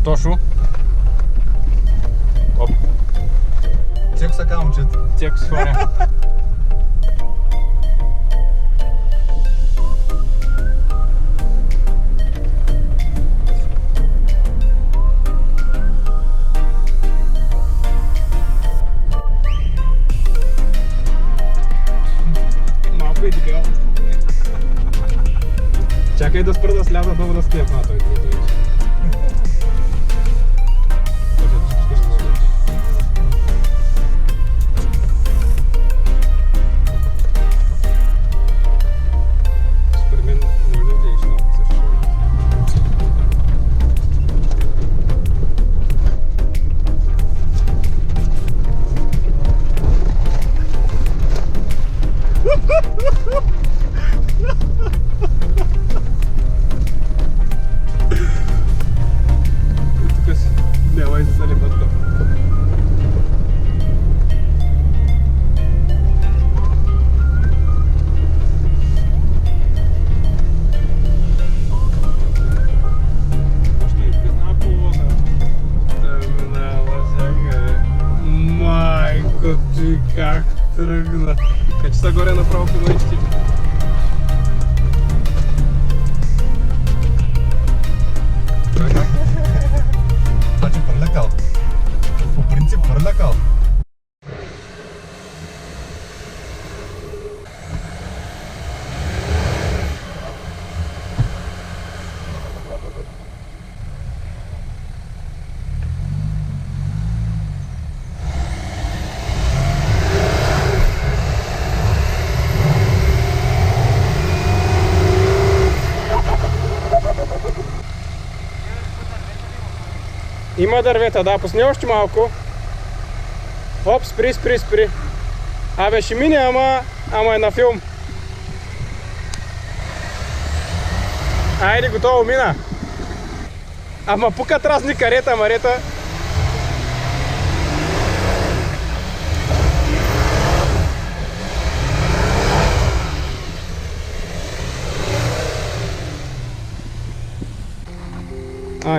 Тошо. Оп. Цех са камчет. Цех с хора. Малко и дебел. Чакай да спра да сляза долу да спия. Той според мен може да видиш много също. Тук си няма и за залепатка. Още и призна половоза. Да минава сега. Майко ти как тръгна. Качи са горе направо по мъчти. Значи пърлекал. По принцип пърлекал. Има дървета, да, пусни още малко. Оп, спри. Абе, ще мине, ама е на филм. Айде, готово, мина. Ама пукат разни карета, марета.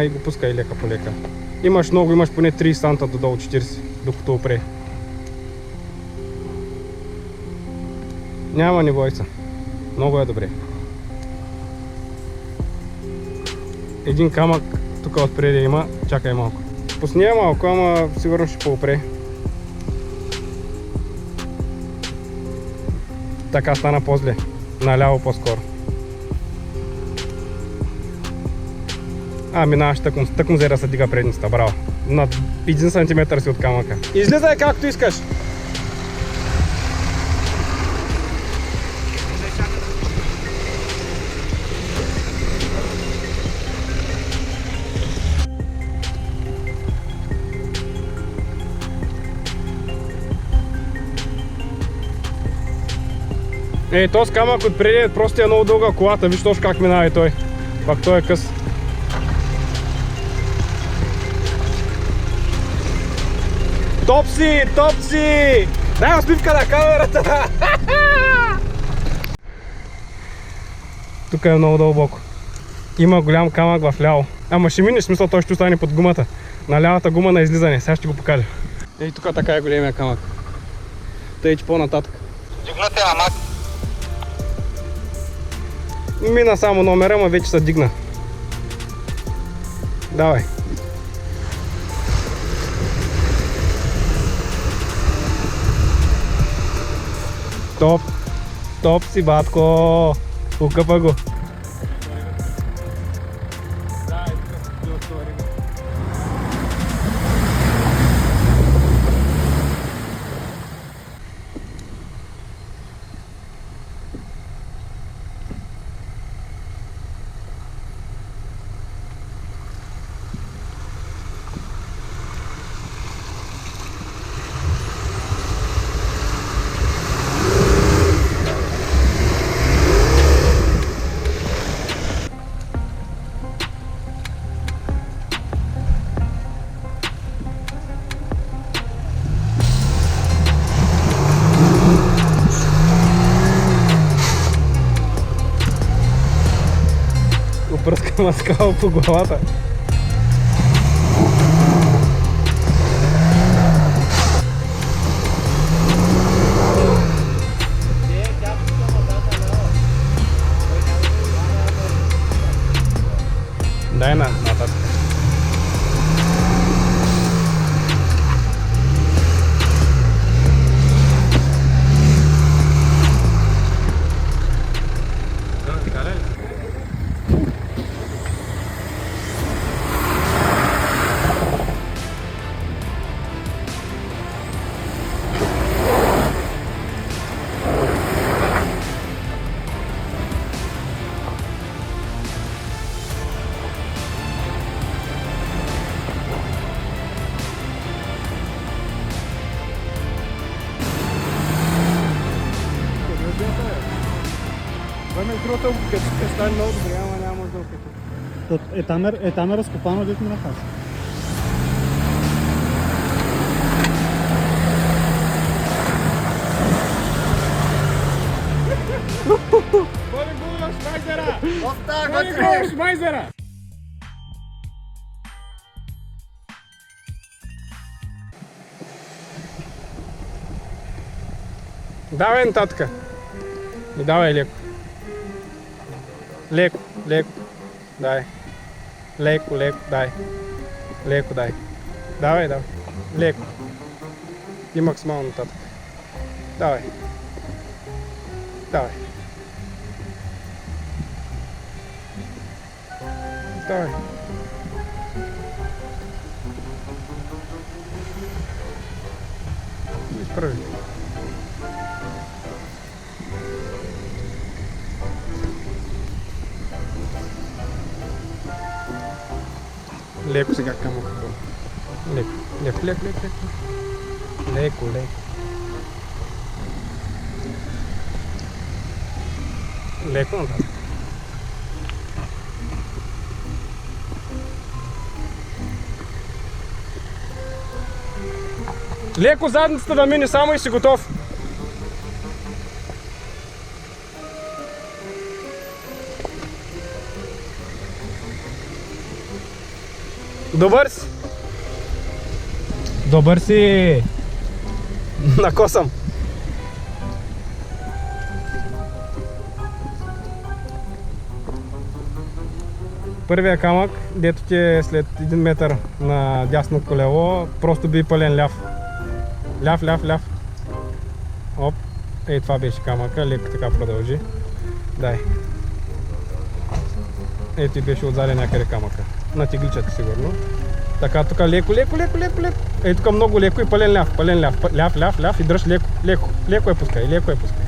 И го пускай лека по лека. Имаш много, имаш поне 30 санта додолу 40, докато опре. Няма, не бой се. Много е добре. Един камък тук отпреди има, чакай малко. Пусни я малко, ама сигурно ще поопре. Така стана по-зле. Наляво по-скоро. Минаваш тъкмо взе да се дига предницата, браво. На 1 сантиметър си от камъка. Излизай както искаш. Този камък отпреди просто е много дълга колата, виж точно как минава и той. Пак той е къс. Топси! Дай усмивка на камерата! Тук е много дълбоко. Има голям камък в ляво. Ама ще минеш, смисъл той ще остане под гумата. На лявата гума на излизане, сега ще го покажа. Тук така е големия камък. Тъй, че по-нататък. Дигнате, ама. Мина само номера, ама вече се дигна. Давай. Топ си, батко! Укъпа го! Пръска маскала по главата. Първата ще стане много добре, ама няма да опитам. Там е разкопано, дето ми нахаш. Боли го, Шмайзера! Боли го, Шмайзера! Давай, татка. И давай леко. Леко, леко. Дай. Леко, леко, дай. Леко, дай. Давай, давай. Леко. И максимално татка. Давай. Давай. Давай. Изправи. Леко сега към окото. Леко, леко, леко, леко, леко. Леко, леко. Леко нататък. Леко задницата да мине само и си готов. Добър си! Добър си! Накосам! Първия камък, дето ти е след 1 метър на дясно колело, просто би пълен ляв. Ляв, ляв, ляв. Оп. Ей, това беше камъка, леко така продължи. Дай. Ето и беше отзади някъде камъка. На тегличата сигурно. Така, тук леко, леко, леко, леко, леко. Ей, тук много леко и пълен ляв, пълен ляв. Ляв, ляв, ляв и дръж леко, леко. Леко я пускай, леко я пускай.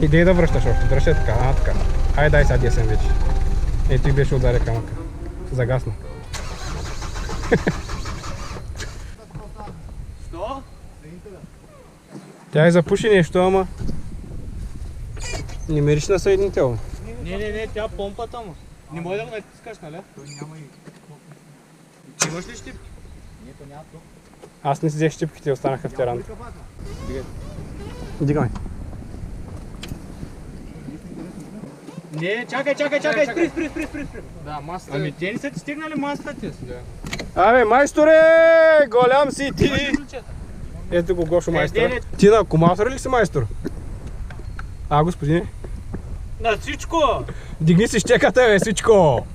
Идей да връщаш още, дръж е така, така. Хайде дай сега десен вече. Ето и беше отзади камъка. Загасна. Що? Тя е запуши нещо, ама не мириш на съединител. Не, тя помпата му. Не може да го натискаш, нали? Той няма и... Ти имаш ли щипки? Не, то няма тук. Аз не си взех щипките, останаха в тераната. Дигаме. Не, чакай, спри. Да, масата. Ами те не са ти стигнали масата ти? Абе, майсторе! Голям си ти! Ето го Гошо майстора. Ти на акумулатора ли си майстор? А, господине? На всичко! Дигни си щеката, бе, всичко!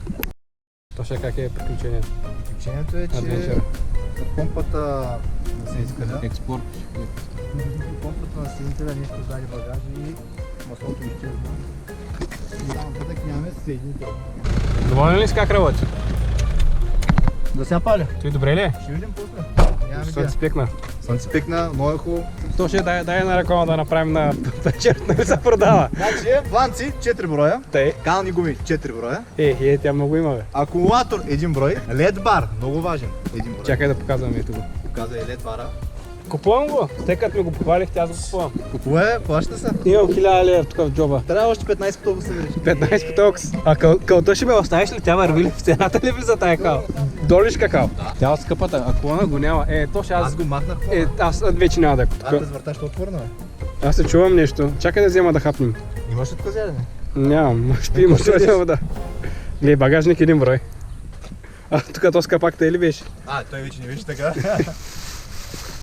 Тоша, как е приключението? Приключението е, че Адвенчъра. помпата на съединителя. Експорт. Помпата на съединителя нещо даде багажа и маслото изчезна. И нататък нямаме съединител. Доволен ли си как работи? Да се паля. Той добре ли е? Ще видим после. Нямаме Слънце идея. спекна. Слънце пекна, много е хубаво. Тоша, дай на реклама да направим на вечер, нали се продава? Значи, фланци 4 броя, Тъй. кални гуми 4 броя, Тя много има, бе. акумулатор 1 брой, LED бар, много важен, 1 брой. Чакай да показваме ето го. Показа и LED бара. Купувам го. Те като ми го похвалихте, аз го купувам. Купува, плаща се. Имам 1000 лева тук в джоба. Трябва още 15 потока се видиш. 15 потокс. А кълта ще ме оставиш ли? Тя върви ли в цената ли влиза тая кал? Долиш какао? Тя от скъпата, а колона го няма. То ще Аз го махнах аз вече няма да е А, тук. без врата ще отворна, бе. Аз се чувам нещо. Чакай да взема да хапнем. Имаш ли тук зядене? Нямам. Ще има ще да вода. Гледай, багажник 1 брой. А тук то скъпакта или беше? А, той вече не беше така.